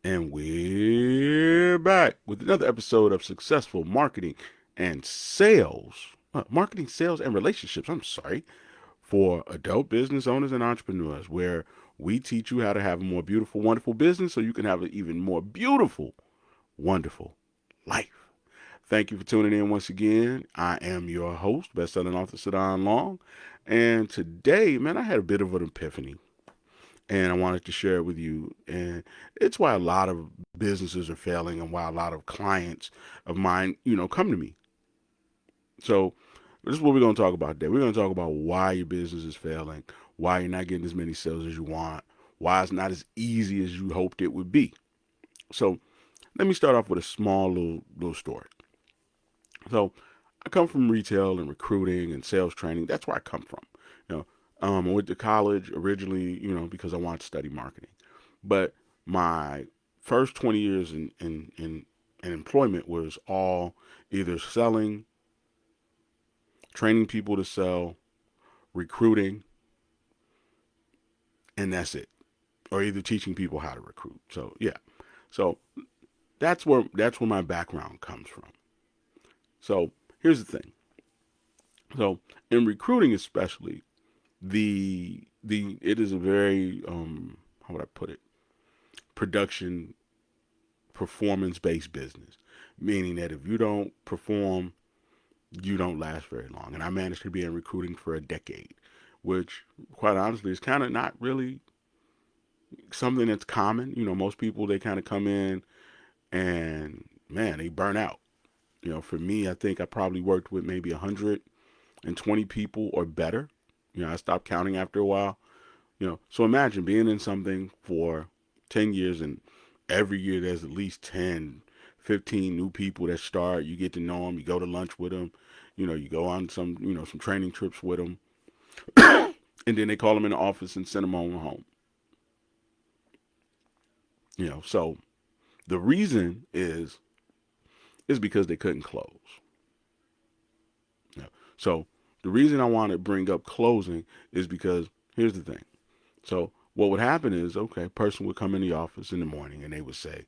And we're back with another episode of Successful Marketing and Sales. Marketing, sales, and relationships. I'm sorry. For adult business owners and entrepreneurs, where we teach you how to have a more beautiful, wonderful business so you can have an even more beautiful, wonderful life. Thank you for tuning in once again. I am your host, best-selling author Sadon Long. And today, man, I had a bit of an epiphany and I wanted to share it with you. And it's why a lot of businesses are failing and why a lot of clients of mine, come to me. So this is what we're going to talk about today. We're going to talk about why your business is failing, why you're not getting as many sales as you want, why it's not as easy as you hoped it would be. So let me start off with a small little story. So I come from retail and recruiting and sales training. That's where I come from. You know, I went to college originally, because I wanted to study marketing. But my first 20 years in employment was all either selling, training people to sell, recruiting, and that's it. Or either teaching people how to recruit. So yeah. So that's where my background comes from. So here's the thing. So in recruiting especially, the it is a very how would I put it? Production performance based business. Meaning that if you don't perform, you don't last very long. And I managed to be in recruiting for a decade, which quite honestly is kind of not really something that's common. Most people they kind of come in and man, they burn out. For me, I think I probably worked with maybe 120 people or better. I stopped counting after a while. So imagine being in something for 10 years and every year there's at least 10, 15 new people that start. You get to know them, you go to lunch with them, you go on some training trips with them. And then they call them in the office and send them on home. So the reason is because they couldn't close. So the reason I want to bring up closing is because here's the thing. So what would happen is, okay, a person would come in the office in the morning and they would say,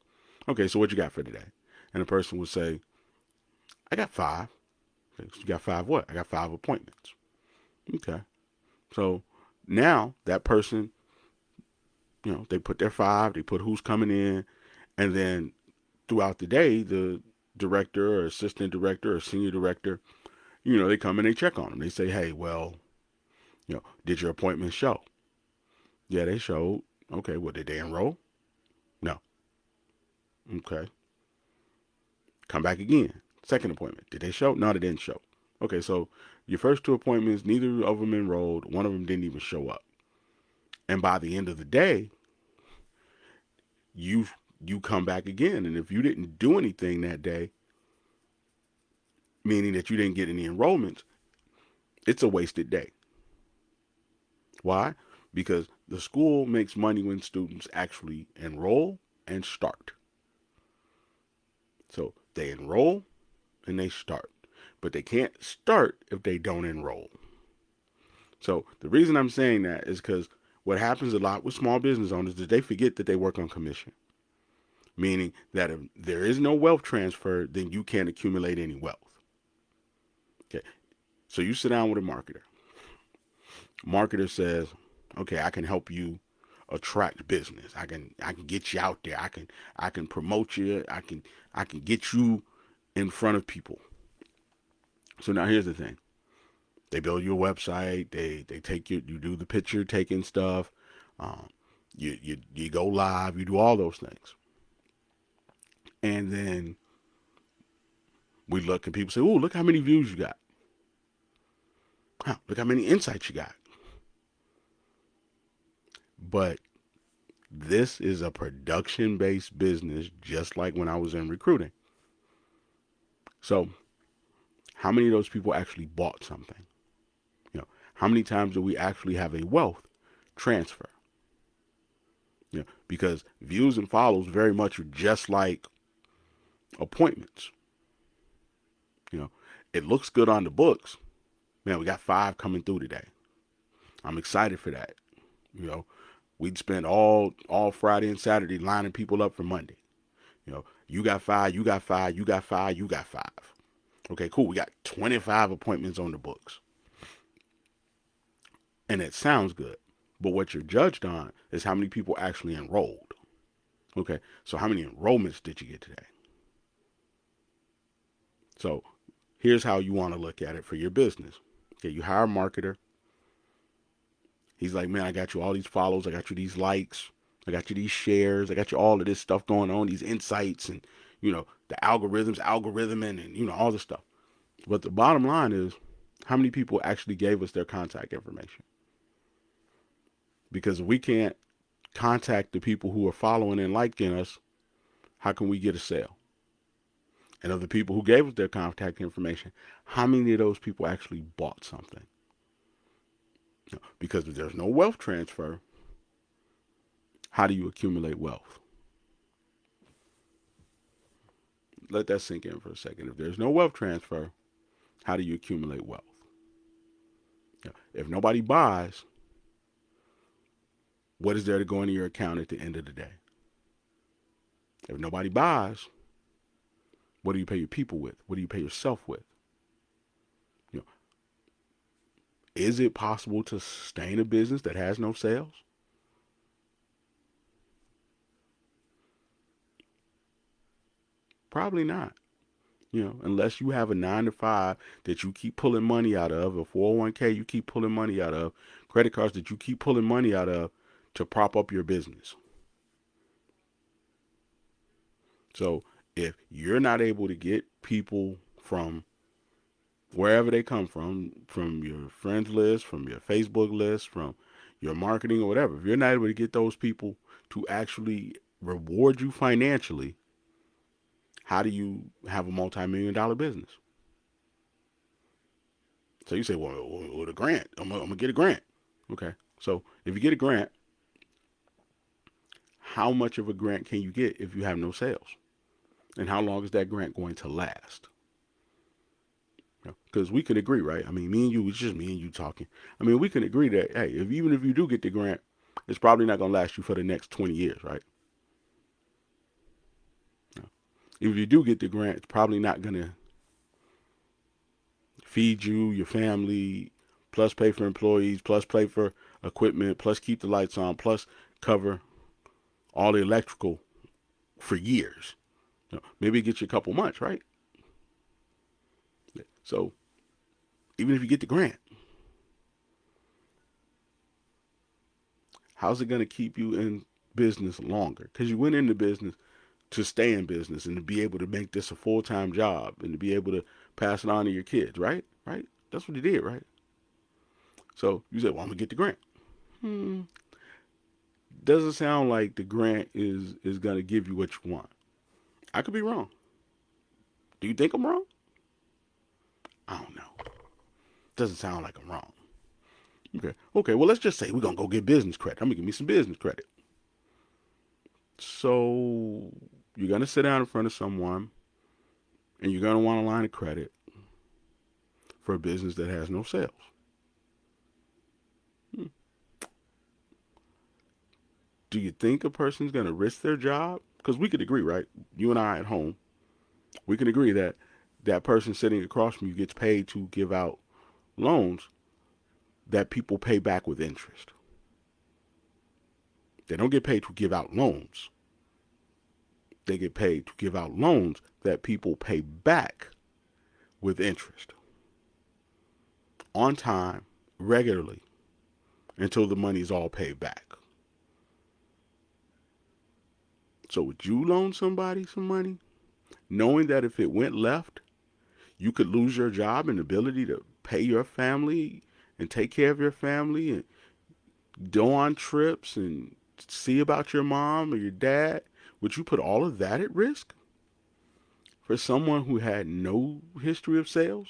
okay, so what you got for today? And the person would say, I got five. Okay, so you got five what? I got five appointments. Okay. So now that person, they put their five, they put who's coming in, and then throughout the day, the director or assistant director or senior director, they come and they check on them. They say, hey, well, did your appointment show? Yeah, they showed. Okay, well, did they enroll? No. Okay. Come back again. Second appointment. Did they show? No, they didn't show. Okay, so your first two appointments, neither of them enrolled. One of them didn't even show up. And by the end of the day, you you come back again. And if you didn't do anything that day, meaning that you didn't get any enrollments, it's a wasted day. Why? Because the school makes money when students actually enroll and start. So they enroll and they start. But they can't start if they don't enroll. So the reason I'm saying that is because what happens a lot with small business owners is they forget that they work on commission. Meaning that if there is no wealth transfer, then you can't accumulate any wealth. Okay. So you sit down with a marketer. Marketer says, okay, I can help you attract business. I can get you out there. I can promote you. I can get you in front of people. So now here's the thing. They build your website. They take you do the picture taking stuff. Um, you go live. You do all those things, and then we look and people say, "Oh, look how many views you got. Huh, look how many insights you got." But this is a production based business, just like when I was in recruiting. So how many of those people actually bought something? How many times do we actually have a wealth transfer? Because views and follows very much are just like appointments. You know, it looks good on the books. Man, we got five coming through today. I'm excited for that. You know, We'd spend all Friday and Saturday lining people up for Monday. You got five, you got five, you got five, you got five. Okay, cool. We got 25 appointments on the books. And it sounds good. But what you're judged on is how many people actually enrolled. Okay, so how many enrollments did you get today? So here's how you want to look at it for your business. Okay, you hire a marketer. He's like, man, I got you all these follows. I got you these likes. I got you these shares. I got you all of this stuff going on, these insights and, the algorithming and, all this stuff. But the bottom line is how many people actually gave us their contact information? Because if we can't contact the people who are following and liking us, how can we get a sale? And of the people who gave us their contact information, how many of those people actually bought something? Because if there's no wealth transfer, how do you accumulate wealth? Let that sink in for a second. If there's no wealth transfer, how do you accumulate wealth? If nobody buys, what is there to go into your account at the end of the day? If nobody buys, what do you pay your people with? What do you pay yourself with? Is it possible to sustain a business that has no sales? Probably not. Unless you have a 9 to 5 that you keep pulling money out of, a 401k you keep pulling money out of, credit cards that you keep pulling money out of to prop up your business. So if you're not able to get people from wherever they come from your friends list, from your Facebook list, from your marketing or whatever, if you're not able to get those people to actually reward you financially, how do you have a multi-million-dollar business? So you say, well, with a grant, I'm going to get a grant. Okay. So if you get a grant, how much of a grant can you get if you have no sales? And how long is that grant going to last? Because we can agree, right? I mean, me and you, it's just me and you talking. I mean, we can agree that, hey, even if you do get the grant, it's probably not going to last you for the next 20 years, right? If you do get the grant, it's probably not going to feed you, your family, plus pay for employees, plus pay for equipment, plus keep the lights on, plus cover all the electrical for years. Maybe it gets you a couple months, right? So even if you get the grant, how's it going to keep you in business longer? Because you went into business to stay in business and to be able to make this a full-time job and to be able to pass it on to your kids, right? Right? That's what you did, right? So you said, well, I'm going to get the grant. Doesn't sound like the grant is going to give you what you want. I could be wrong. Do you think I'm wrong? I don't know. Doesn't sound like I'm wrong. Okay. Well, let's just say we're going to go get business credit. I'm going to give me some business credit. So you're going to sit down in front of someone and you're going to want a line of credit for a business that has no sales. Do you think a person's going to risk their job? Because we could agree, right? You and I at home, we can agree that that person sitting across from you gets paid to give out loans that people pay back with interest. They don't get paid to give out loans. They get paid to give out loans that people pay back with interest on time, regularly, until the money is all paid back. So would you loan somebody some money knowing that if it went left, you could lose your job and ability to pay your family and take care of your family and go on trips and see about your mom or your dad? Would you put all of that at risk for someone who had no history of sales?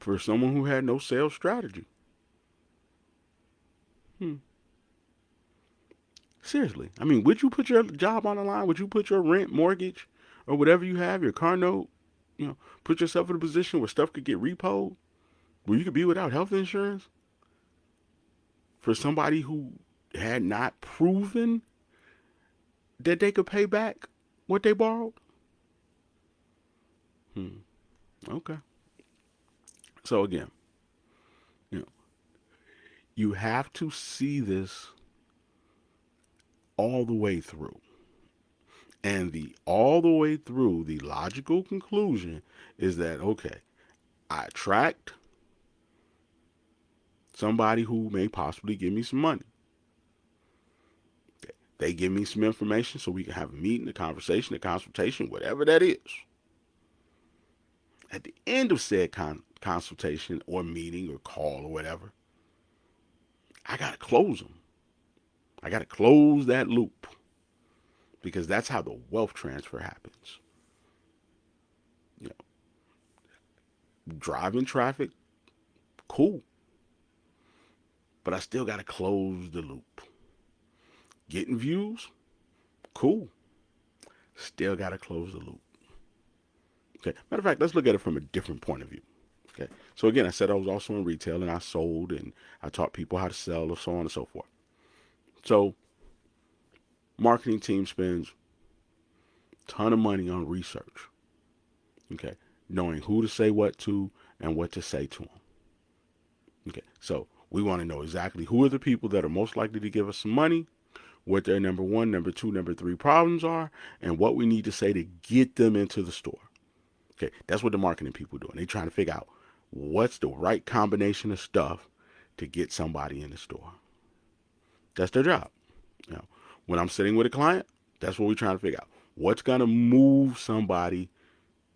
For someone who had no sales strategy? Seriously. I mean, would you put your job on the line? Would you put your rent, mortgage, or whatever you have, your car note, put yourself in a position where stuff could get repoed, where you could be without health insurance for somebody who had not proven that they could pay back what they borrowed? Hmm. Okay. So again, you know, you have to see this all the way through. And the all the way through, the logical conclusion is that okay, I attract somebody who may possibly give me some money. They give me some information so we can have a meeting, a conversation, a consultation, whatever that is. At the end of said consultation or meeting or call or whatever, I got to close them. I got to close that loop because that's how the wealth transfer happens. You know, driving traffic, cool, but I still got to close the loop. Getting views, cool, still got to close the loop. Okay, matter of fact, let's look at it from a different point of view. Okay, so again, I said I was also in retail and I sold and I taught people how to sell and so on and so forth. So, marketing team spends a ton of money on research. Okay, knowing who to say what to and what to say to them. Okay, so we want to know exactly who are the people that are most likely to give us some money, what their number one, number two, number three problems are, and what we need to say to get them into the store. Okay, that's what the marketing people are doing. They're trying to figure out what's the right combination of stuff to get somebody in the store. That's their job. You know, when I'm sitting with a client, that's what we're trying to figure out. What's going to move somebody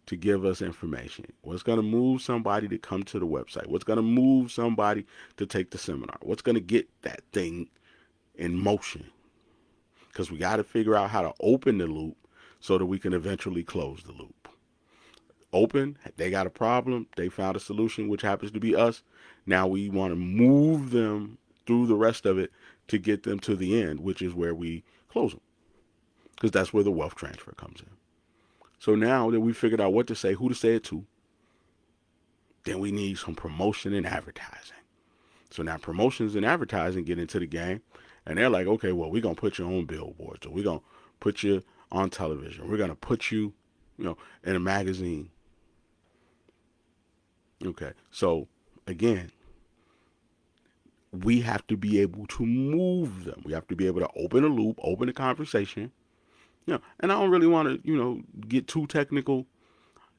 to give us information? What's going to move somebody to come to the website? What's going to move somebody to take the seminar? What's going to get that thing in motion? Because we got to figure out how to open the loop so that we can eventually close the loop. Open, they got a problem, they found a solution, which happens to be us. Now we want to move them through the rest of it to get them to the end, which is where we close them. Because that's where the wealth transfer comes in. So now that we figured out what to say, who to say it to, then we need some promotion and advertising. So now promotions and advertising get into the game, and they're like, okay, well, we're going to put you on billboards, or we're going to put you on television. We're going to put you, in a magazine. Okay, so again, we have to be able to move them. We have to be able to open a loop, open a conversation. And I don't really want to, get too technical.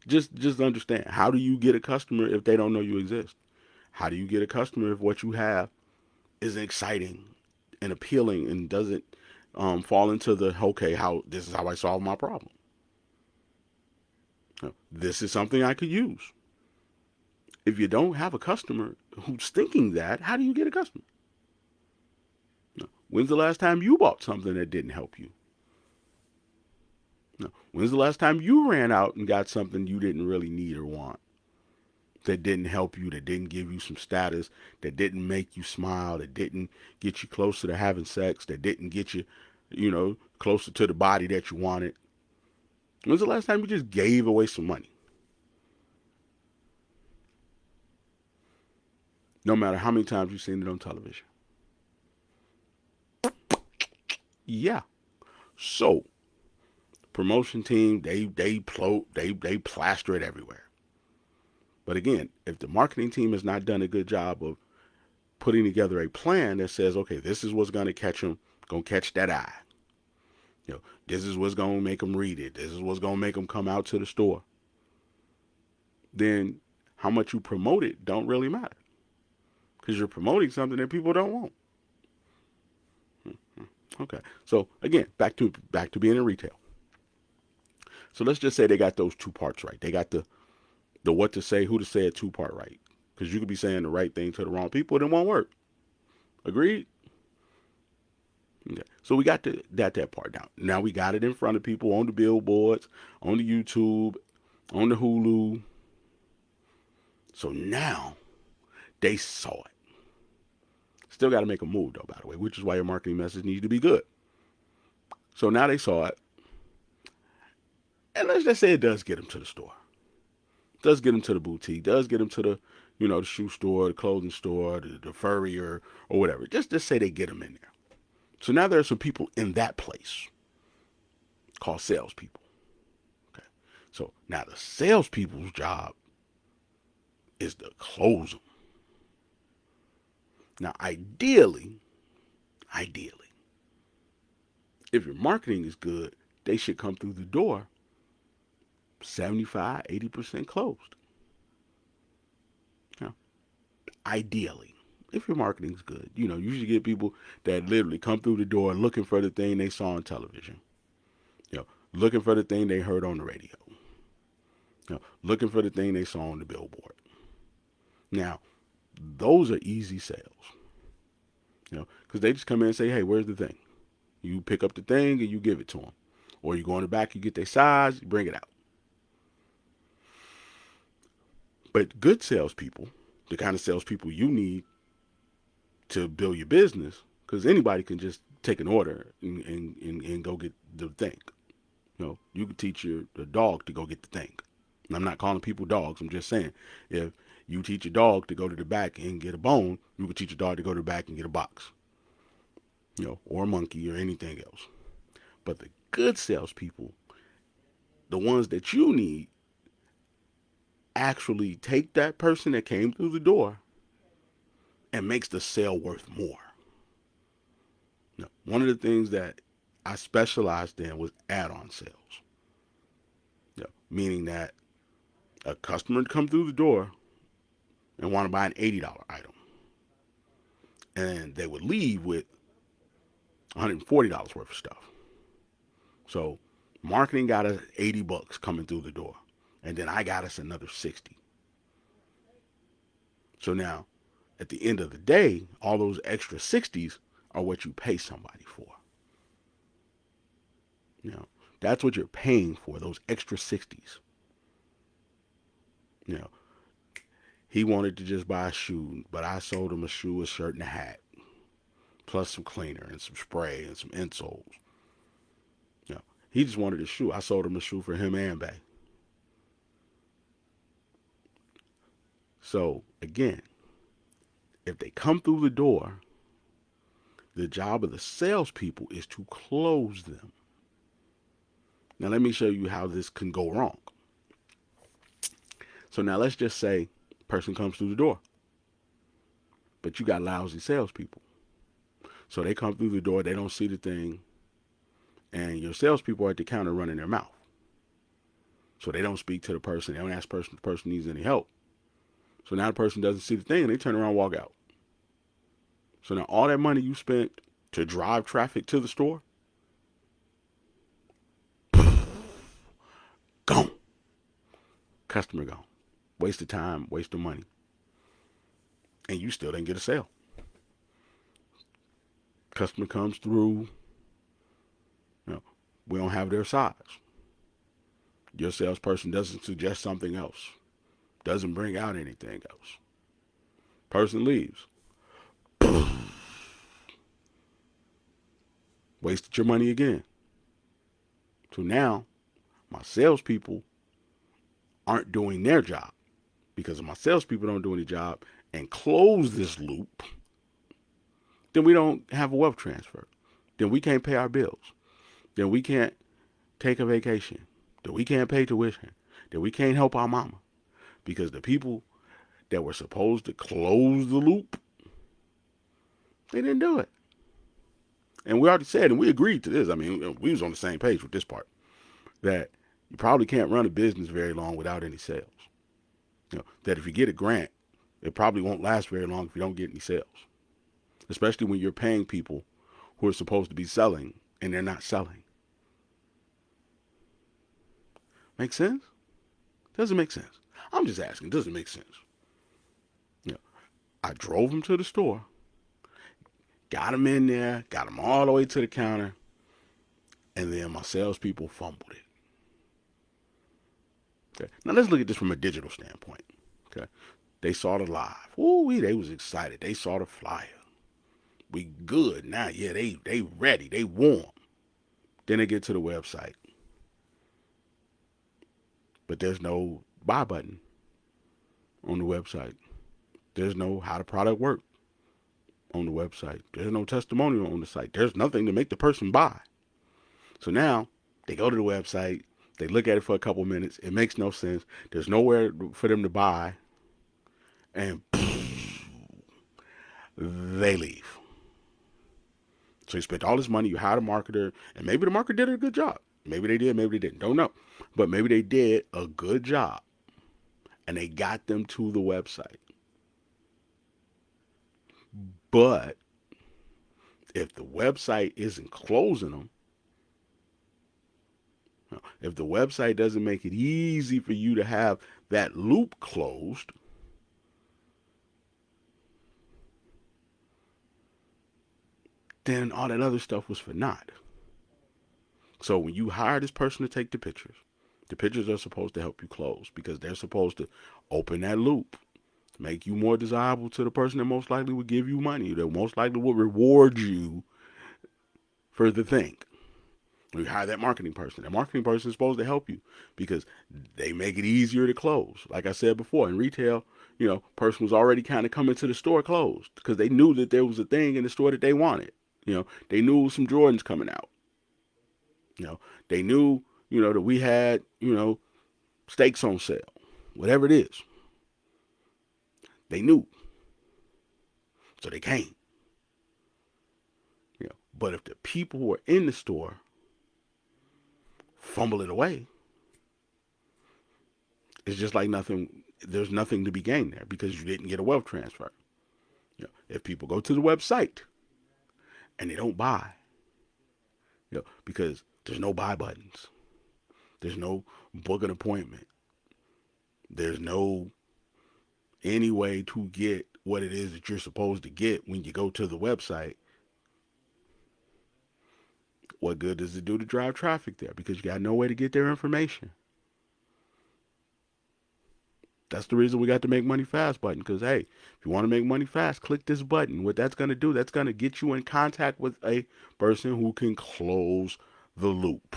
Just understand, how do you get a customer if they don't know you exist? How do you get a customer if what you have is exciting and appealing and doesn't fall into the okay, how this is how I solve my problem? This is something I could use. If you don't have a customer who's thinking that, how do you get a customer? When's the last time you bought something that didn't help you? When's the last time you ran out and got something you didn't really need or want? That didn't help you, that didn't give you some status, that didn't make you smile, that didn't get you closer to having sex, that didn't get you, closer to the body that you wanted. When's the last time you just gave away some money? No matter how many times you've seen it on television. Yeah. So, promotion team, they plaster it everywhere. But again, if the marketing team has not done a good job of putting together a plan that says, okay, this is what's going to catch them, going to catch that eye. This is what's going to make them read it. This is what's going to make them come out to the store. Then how much you promote it don't really matter, because you're promoting something that people don't want. Okay, so again, back to being in retail. So let's just say they got those two parts right. They got the what to say, who to say it two part right. Because you could be saying the right thing to the wrong people, and it won't work. Agreed? Okay. So we got that part down. Now we got it in front of people on the billboards, on the YouTube, on the Hulu. So now they saw it. Still got to make a move though, by the way, which is why your marketing message needs to be good. So now they saw it. And let's just say it does get them to the store. Does get them to the boutique. Does get them to the, the shoe store, the clothing store, the furrier, or whatever. Just say they get them in there. So now there are some people in that place called salespeople. Okay. So now the salespeople's job is to close them. Now, ideally, if your marketing is good, they should come through the door 75, 80% closed. Now, ideally, if your marketing is good, you usually get people that literally come through the door looking for the thing they saw on television, looking for the thing they heard on the radio, looking for the thing they saw on the billboard. Now, those are easy sales, because they just come in and say, hey, where's the thing? You pick up the thing and you give it to them. Or you go in the back, you get their size, you bring it out. But good salespeople, the kind of salespeople you need to build your business, because anybody can just take an order and go get the thing. You can teach the dog to go get the thing. And I'm not calling people dogs. I'm just saying, if you teach a dog to go to the back and get a bone, you can teach a dog to go to the back and get a box, or a monkey or anything else. But the good salespeople, the ones that you need, actually take that person that came through the door and makes the sale worth more. One of the things that I specialized in was add-on sales. Meaning that a customer would come through the door and want to buy an $80 item. And they would leave with $140 worth of stuff. So marketing got us $80 coming through the door. And then I got us another 60. So now, at the end of the day, all those extra 60s are what you pay somebody for. That's what you're paying for, those extra 60s. He wanted to just buy a shoe, but I sold him a shoe, a shirt, and a hat, plus some cleaner and some spray and some insoles. He just wanted a shoe. I sold him a shoe for him and Bay. So, again, if they come through the door, the job of the salespeople is to close them. Now, let me show you how this can go wrong. So now let's just say a person comes through the door, but you got lousy salespeople. So they come through the door, they don't see the thing, and your salespeople are at the counter running their mouth. So they don't speak to the person, they don't ask if the person needs any help. So now the person doesn't see the thing, and they turn around and walk out. So now all that money you spent to drive traffic to the store, gone. Customer gone. Waste of time, waste of money. And you still didn't get a sale. Customer comes through, we don't have their size. Your salesperson doesn't suggest something else, doesn't bring out anything else. Person leaves. Wasted your money again. So now my salespeople aren't doing their job. Because if my salespeople don't do any job and close this loop, then we don't have a wealth transfer. Then we can't pay our bills. Then we can't take a vacation. Then we can't pay tuition. Then we can't help our mama. Because the people that were supposed to close the loop, they didn't do it. And we already said, and we agreed to this. I mean, we was on the same page with this part, that you probably can't run a business very long without any sales. That if you get a grant, it probably won't last very long if you don't get any sales. Especially when you're paying people who are supposed to be selling and they're not selling. Make sense? Doesn't make sense. I'm just asking, does it make sense? I drove him to the store, got him in there, got him all the way to the counter, and then my salespeople fumbled it. Okay. Now let's look at this from a digital standpoint. Okay. They saw the live. Ooh, they was excited. They saw the flyer. We good now. Yeah, they ready. They warm. Then they get to the website. But there's no buy button on the website. There's no how the product works. on the website. There's no testimonial on the site. There's nothing to make the person buy. So now they go to the website, they look at it for a couple minutes. It makes no sense. There's nowhere for them to buy, and they leave. So you spent all this money, you hired a marketer, and maybe the marketer did a good job. Maybe they did, maybe they didn't. Don't know. But maybe they did a good job, and they got them to the website. But if the website isn't closing them, if the website doesn't make it easy for you to have that loop closed, then all that other stuff was for naught. So when you hire this person to take the pictures are supposed to help you close because they're supposed to open that loop, make you more desirable to the person that most likely would give you money, that most likely will reward you for the thing. You hire that marketing person. That marketing person is supposed to help you because they make it easier to close. Like I said before, in retail, person was already kind of coming to the store closed because they knew that there was a thing in the store that they wanted. They knew some Jordans coming out. They knew, that we had, steaks on sale, whatever it is. They knew. So they came. But if the people who are in the store fumble it away, it's just like nothing. There's nothing to be gained there because you didn't get a wealth transfer. If people go to the website and they don't buy, because there's no buy buttons, there's no book an appointment, there's no any way to get what it is that you're supposed to get when you go to the website. What good does it do to drive traffic there? Because you got no way to get their information. That's the reason we got the Make Money Fast button. Because, hey, if you want to make money fast, click this button. What that's going to do, that's going to get you in contact with a person who can close the loop.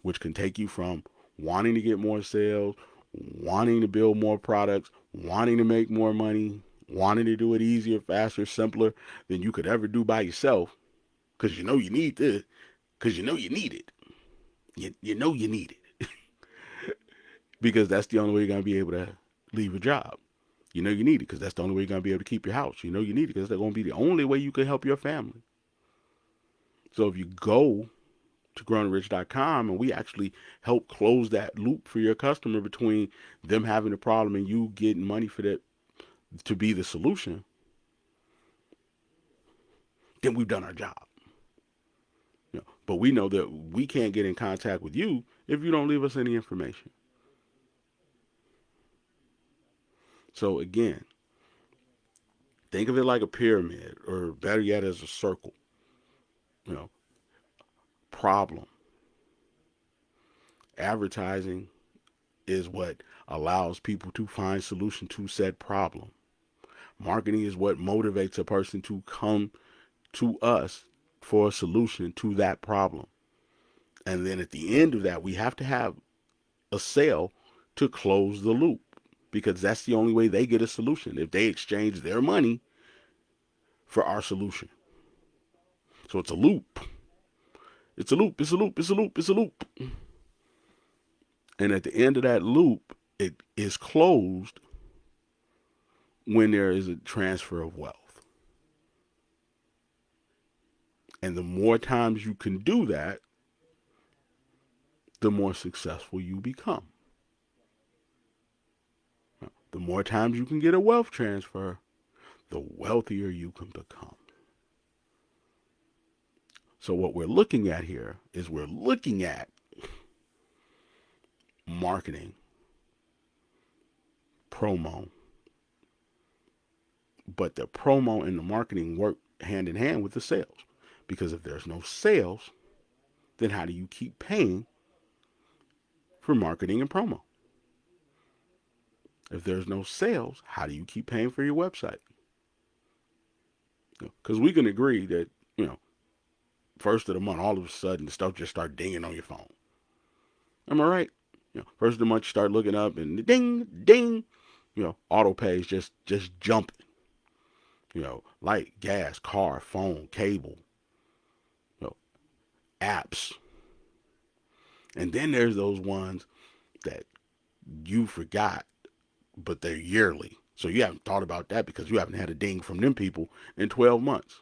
Which can take you from wanting to get more sales, wanting to build more products, wanting to make more money, wanting to do it easier, faster, simpler than you could ever do by yourself. Because you need this. Because you need it. You know you need it. Because that's the only way you're going to be able to leave a job. You need it because that's the only way you're going to be able to keep your house. You need it because that's going to be the only way you can help your family. So if you go to growingrich.com and we actually help close that loop for your customer between them having a problem and you getting money for that to be the solution, then we've done our job. But we know that we can't get in contact with you if you don't leave us any information. So again, think of it like a pyramid, or better yet, as a circle. Problem. Advertising is what allows people to find solution to said problem. Marketing is what motivates a person to come to us for a solution to that problem. And then at the end of that, we have to have a sale to close the loop because that's the only way they get a solution if they exchange their money for our solution. So it's a loop. It's a loop. It's a loop. It's a loop. It's a loop. And at the end of that loop, it is closed when there is a transfer of wealth. And the more times you can do that, the more successful you become. The more times you can get a wealth transfer, the wealthier you can become. So what we're looking at here is we're looking at marketing, promo, but the promo and the marketing work hand in hand with the sales. Because if there's no sales, then how do you keep paying for marketing and promo? If there's no sales, how do you keep paying for your website? Because we can agree that, first of the month, all of a sudden, stuff just start dinging on your phone. Am I right? First of the month, you start looking up and ding, ding, auto pay is just jumping. Light, gas, car, phone, cable, you know, apps. And then there's those ones that you forgot, but they're yearly. So you haven't thought about that because you haven't had a ding from them people in 12 months.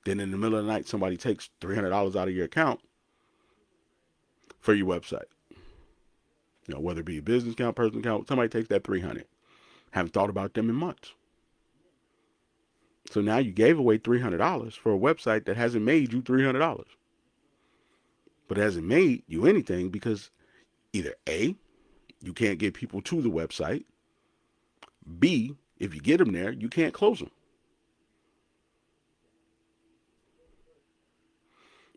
Then in the middle of the night, somebody takes $300 out of your account for your website. Whether it be a business account, personal account, somebody takes that 300. Haven't thought about them in months. So now you gave away $300 for a website that hasn't made you $300. But it hasn't made you anything because either A, you can't get people to the website. B, if you get them there, you can't close them.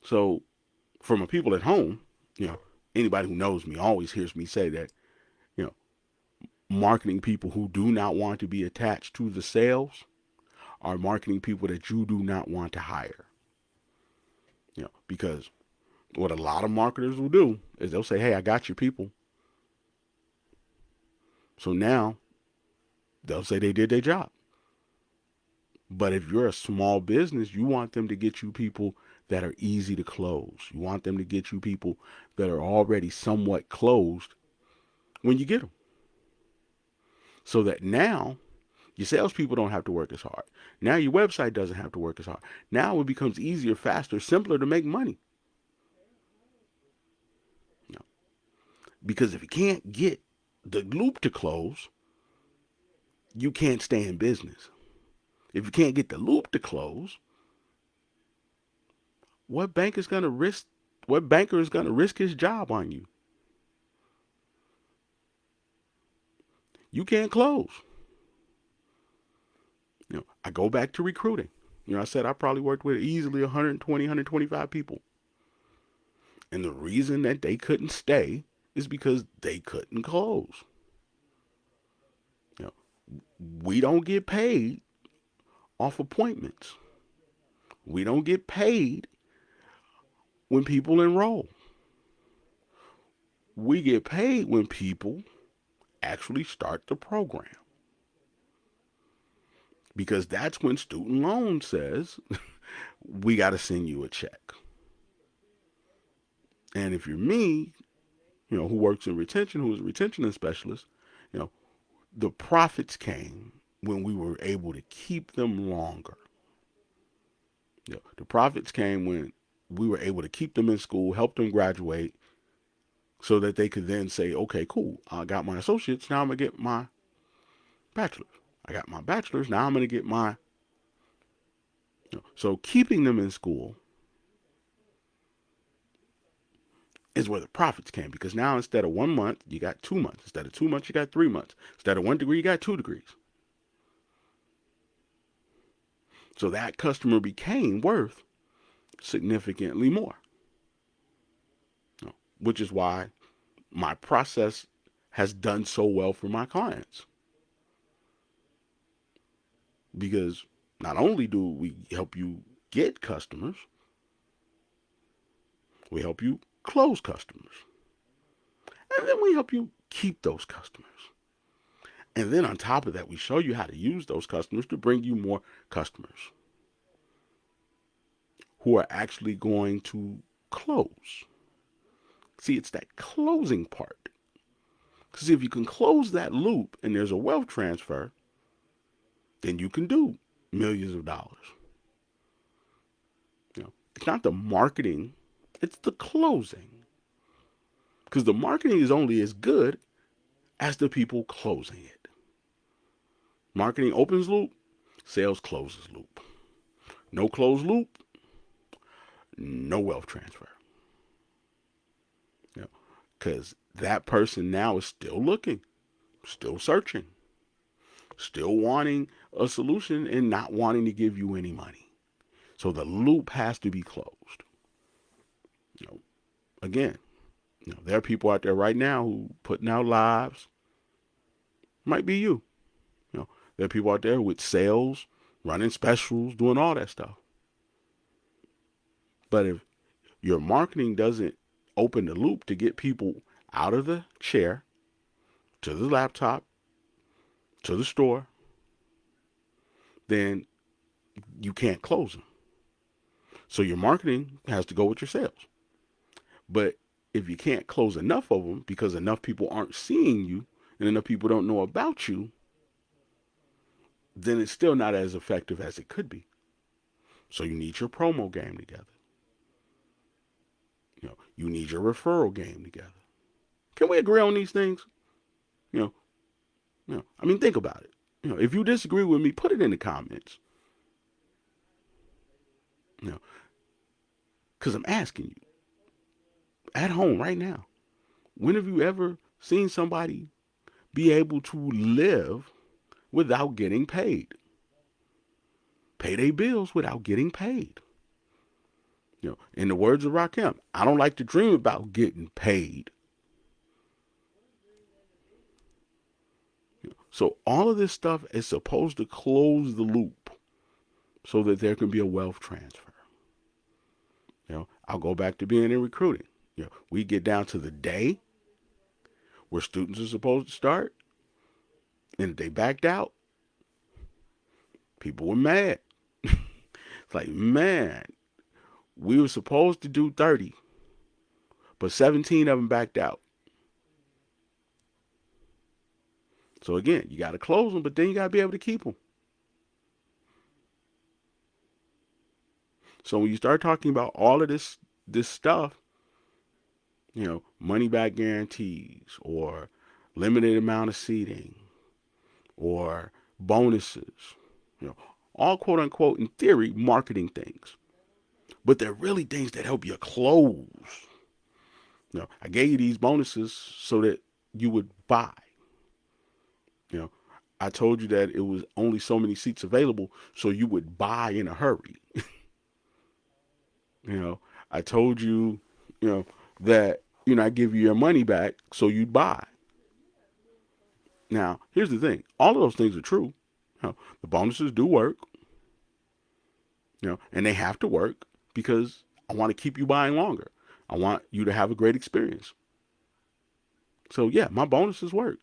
So for my people at home, anybody who knows me always hears me say that, you know, marketing people who do not want to be attached to the sales are marketing people that you do not want to hire. Because what a lot of marketers will do is they'll say, hey, I got your people. So now they'll say they did their job. But if you're a small business, you want them to get you people that are easy to close. You want them to get you people that are already somewhat closed when you get them. So that now your salespeople don't have to work as hard. Now your website doesn't have to work as hard. Now it becomes easier, faster, simpler to make money. Because if you can't get the loop to close, you can't stay in business. If you can't get the loop to close, what banker is going to risk his job on you? You can't close. I go back to recruiting. I said I probably worked with easily 120, 125 people. And the reason that they couldn't stay is because they couldn't close. We don't get paid off appointments. We don't get paid when people enroll. We get paid when people actually start the program. Because that's when student loan says, we got to send you a check. And if you're me, who works in retention, who is a retention specialist, the profits came when we were able to keep them longer. The profits came when we were able to keep them in school, help them graduate, so that they could then say, okay, cool, I got my associates, now I'm going to get my bachelor's. I got my bachelor's, now I'm going to get my... So keeping them in school is where the profits came, because now instead of 1 month, you got 2 months. Instead of 2 months, you got 3 months. Instead of 1 degree, you got 2 degrees. So that customer became worth significantly more. Which is why my process has done so well for my clients. Because not only do we help you get customers, we help you close customers. And then we help you keep those customers. And then on top of that, we show you how to use those customers to bring you more customers who are actually going to close. See, it's that closing part. Because if you can close that loop and there's a wealth transfer, then you can do millions of dollars. It's not the marketing, it's the closing. Because the marketing is only as good as the people closing it. Marketing opens loop, sales closes loop. No closed loop, no wealth transfer. Because that person now is still looking, still searching, still wanting a solution and not wanting to give you any money. So the loop has to be closed. Again, there are people out there right now who putting out lives. Might be you. There are people out there with sales, running specials, doing all that stuff. But if your marketing doesn't open the loop to get people out of the chair, to the laptop, to the store, then you can't close them. So your marketing has to go with your sales. But if you can't close enough of them because enough people aren't seeing you and enough people don't know about you, then it's still not as effective as it could be. So you need your promo game together. You need your referral game together. Can we agree on these things? You know, I mean, think about it. If you disagree with me, put it in the comments. You know, because I'm asking you at home right now. When have you ever seen somebody be able to live without getting paid? Pay their bills without getting paid. In the words of Rakim, I don't like to dream about getting paid. So all of this stuff is supposed to close the loop so that there can be a wealth transfer. I'll go back to being in recruiting. We get down to the day where students are supposed to start, and if they backed out, people were mad. It's like, man, we were supposed to do 30, but 17 of them backed out. So again, you got to close them, but then you got to be able to keep them. So when you start talking about all of this stuff, money back guarantees or limited amount of seating or bonuses, all quote unquote in theory marketing things, but they're really things that help you close. I gave you these bonuses so that you would buy. I told you that it was only so many seats available, so you would buy in a hurry. I told you, that, I give you your money back so you'd buy. Now, here's the thing. All of those things are true. The bonuses do work, and they have to work because I want to keep you buying longer. I want you to have a great experience. So yeah, my bonuses work.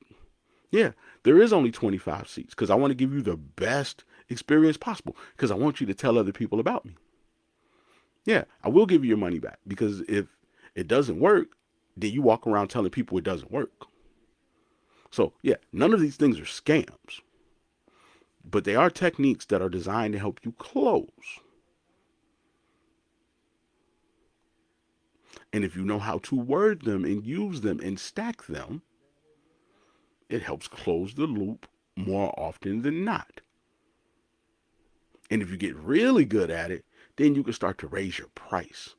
Yeah, there is only 25 seats because I want to give you the best experience possible because I want you to tell other people about me. Yeah, I will give you your money back because if it doesn't work, then you walk around telling people it doesn't work. So yeah, none of these things are scams, but they are techniques that are designed to help you close. And if you know how to word them and use them and stack them, it helps close the loop more often than not. And if you get really good at it, then you can start to raise your price.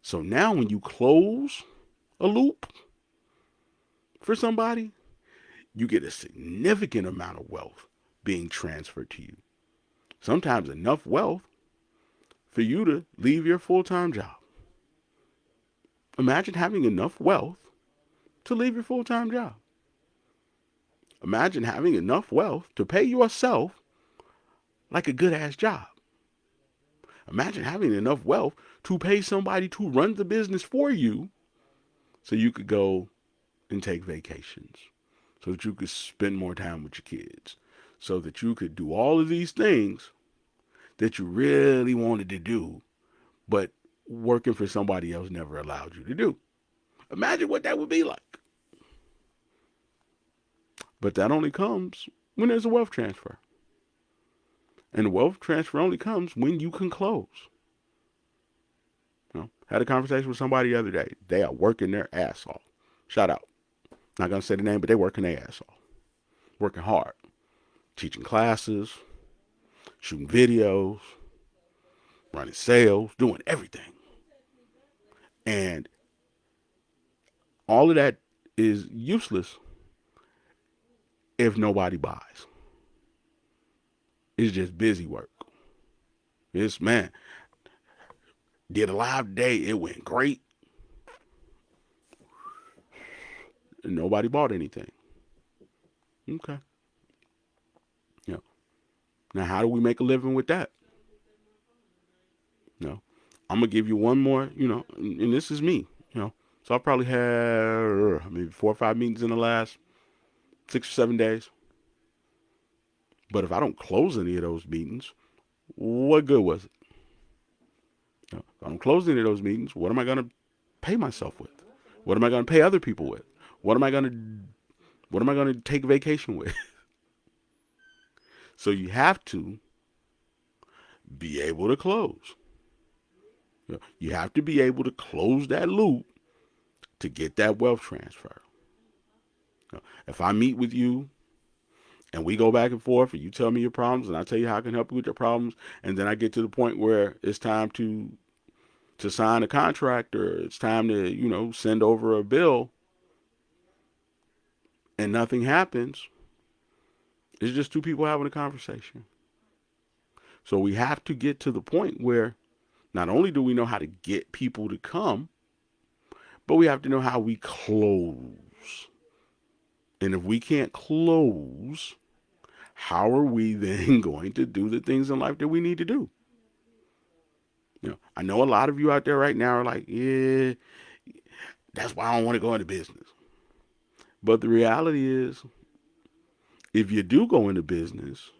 So now when you close a loop for somebody, you get a significant amount of wealth being transferred to you. Sometimes enough wealth for you to leave your full-time job. Imagine having enough wealth to leave your full-time job. Imagine having enough wealth to pay yourself like a good-ass job. Imagine having enough wealth to pay somebody to run the business for you so you could go and take vacations, so that you could spend more time with your kids, so that you could do all of these things that you really wanted to do, but working for somebody else never allowed you to do. Imagine what that would be like. But that only comes when there's a wealth transfer. And the wealth transfer only comes when you can close. Had a conversation with somebody the other day. They are working their ass off. Shout out. Not going to say the name, but they're working their ass off. Working hard. Teaching classes, shooting videos, running sales, doing everything. And all of that is useless if nobody buys. It's just busy work. It's, man, did a live today. It went great. And nobody bought anything. Okay. Now, how do we make a living with that? I'm going to give you one more, and this is me, So I probably had maybe 4 or 5 meetings in the last 6 or 7 days. But if I don't close any of those meetings, what good was it? If I don't close any of those meetings, what am I going to pay myself with? What am I going to pay other people with? What am I going to take vacation with? So you have to be able to close. You have to be able to close that loop to get that wealth transfer. If I meet with you and we go back and forth and you tell me your problems and I tell you how I can help you with your problems, and then I get to the point where it's time to sign a contract, or it's time to send over a bill, and nothing happens, it's just two people having a conversation. So we have to get to the point where not only do we know how to get people to come, but we have to know how we close. And if we can't close, how are we then going to do the things in life that we need to do? I know a lot of you out there right now are like, yeah, that's why I don't want to go into business. But the reality is, if you do go into business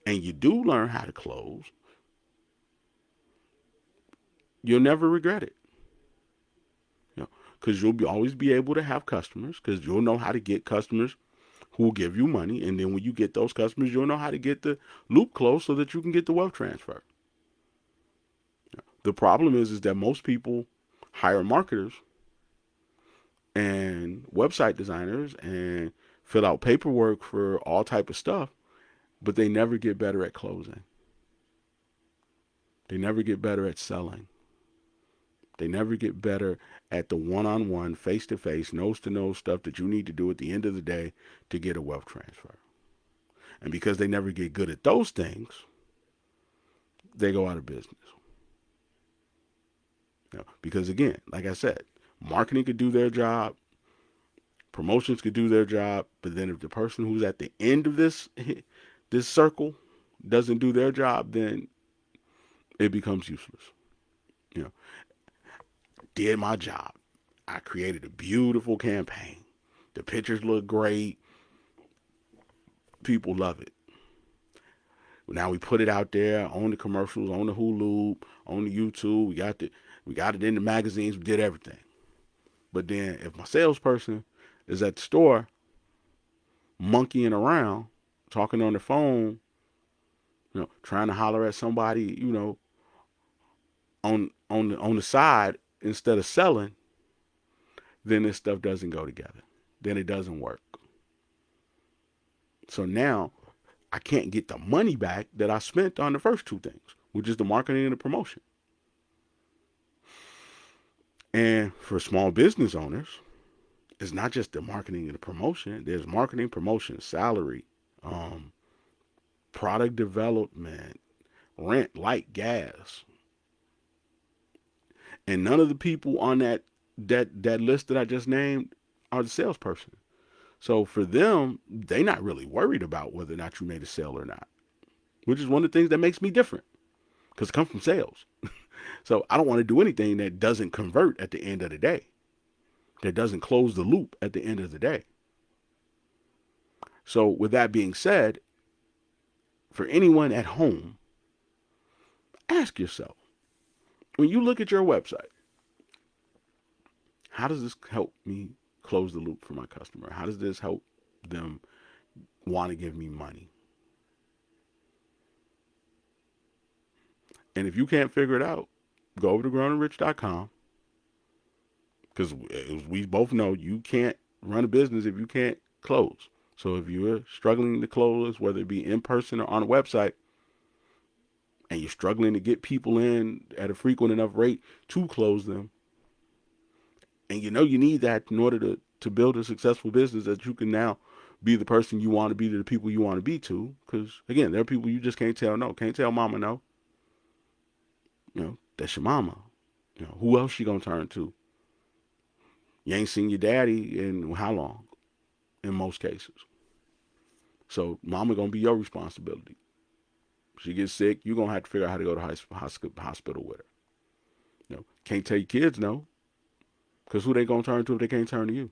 and you do learn how to close, you'll never regret it. Because you'll always be able to have customers, because you'll know how to get customers who will give you money. And then when you get those customers, you'll know how to get the loop closed so that you can get the wealth transfer. The problem is that most people hire marketers and website designers and fill out paperwork for all type of stuff, but they never get better at closing. They never get better at selling. They never get better at the one-on-one, face-to-face, nose-to-nose stuff that you need to do at the end of the day to get a wealth transfer. And because they never get good at those things, they go out of business. Because again, like I said, marketing could do their job, promotions could do their job, but then if the person who's at the end of this circle doesn't do their job, then it becomes useless. Did my job. I created a beautiful campaign. The pictures look great. People love it. Now we put it out there on the commercials, on the Hulu, on the YouTube. We got it in the magazines. We did everything. But then if my salesperson is at the store monkeying around, talking on the phone, trying to holler at somebody, on the side instead of selling, then this stuff doesn't go together. Then it doesn't work. So now I can't get the money back that I spent on the first two things, which is the marketing and the promotion. And for small business owners, it's not just the marketing and the promotion. There's marketing, promotion, salary, product development, rent, light, gas. And none of the people on that list that I just named are the salesperson. So for them, they're not really worried about whether or not you made a sale or not, which is one of the things that makes me different, because I come from sales. So I don't want to do anything that doesn't convert at the end of the day, that doesn't close the loop at the end of the day. So with that being said, for anyone at home, ask yourself, when you look at your website, how does this help me close the loop for my customer? How does this help them want to give me money? And if you can't figure it out, go over to growandrich.com, because as we both know, you can't run a business if you can't close. So if you're struggling to close, whether it be in person or on a website, and you're struggling to get people in at a frequent enough rate to close them, and you need that in order to build a successful business, that you can now be the person you want to be to the people you want to be to. Because again, there are people you just can't tell no. Can't tell mama no. That's your mama. Who else she gonna turn to? You ain't seen your daddy in how long? In most cases. So mama gonna be your responsibility. She gets sick, you're gonna have to figure out how to go to hospital with her. Can't tell your kids no, because who they gonna turn to if they can't turn to you?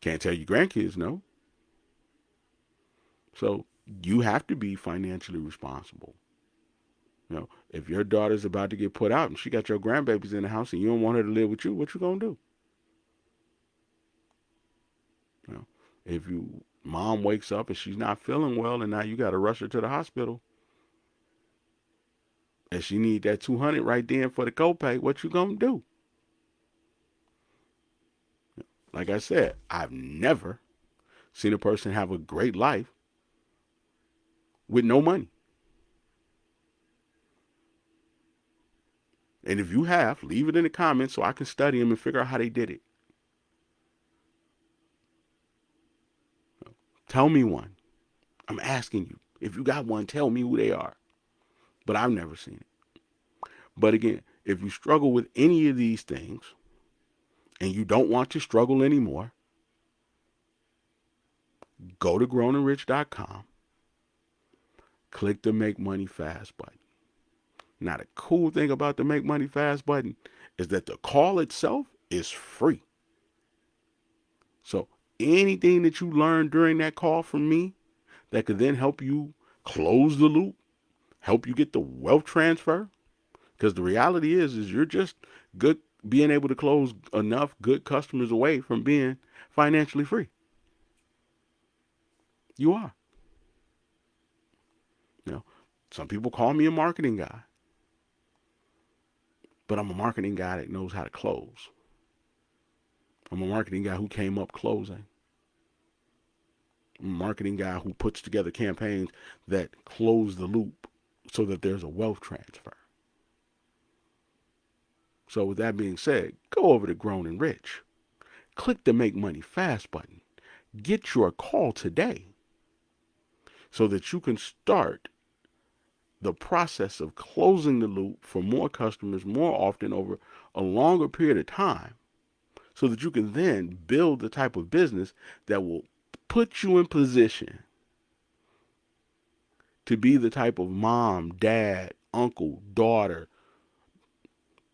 Can't tell your grandkids no. So you have to be financially responsible. If your daughter's about to get put out and she got your grandbabies in the house and you don't want her to live with you, what you gonna do? You know, if you mom wakes up and she's not feeling well and now you got to rush her to the hospital and she need that 200 right then for the copay, what you gonna do? Like I said, I've never seen a person have a great life with no money. And if you have, leave it in the comments so I can study them and figure out how they did it. Tell me one. I'm asking you. If you got one, tell me who they are. But I've never seen it. But again, if you struggle with any of these things and you don't want to struggle anymore, go to grownandrich.com, click the Make Money Fast button. Now, the cool thing about the Make Money Fast button is that the call itself is free. So anything that you learn during that call from me that could then help you close the loop, help you get the wealth transfer, because the reality is you're just good being able to close enough good customers away from being financially free. You are. You know, some people call me a marketing guy, but I'm a marketing guy that knows how to close. I'm a marketing guy who came up closing. I'm a marketing guy who puts together campaigns that close the loop so that there's a wealth transfer. So with that being said, go over to Grown and Rich. Click the Make Money Fast button. Get your call today so that you can start the process of closing the loop for more customers more often over a longer period of time so that you can then build the type of business that will put you in position to be the type of mom, dad, uncle, daughter,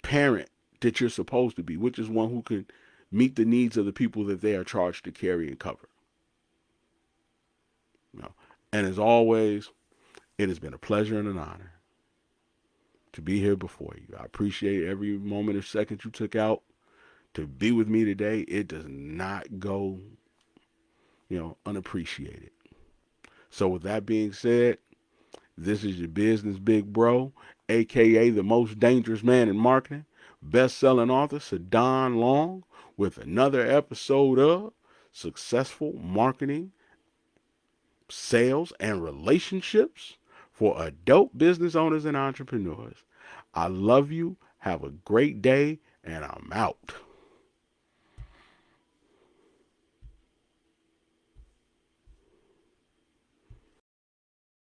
parent that you're supposed to be, which is one who can meet the needs of the people that they are charged to carry and cover. You know, and as always, it has been a pleasure and an honor to be here before you. I appreciate every moment or second you took out to be with me today. It does not go, unappreciated. So with that being said, this is your business big bro, aka the most dangerous man in marketing, best-selling author Sadon Long, with another episode of Successful Marketing, Sales, and Relationships for Adult Business Owners and Entrepreneurs. I love you. Have a great day, and I'm out.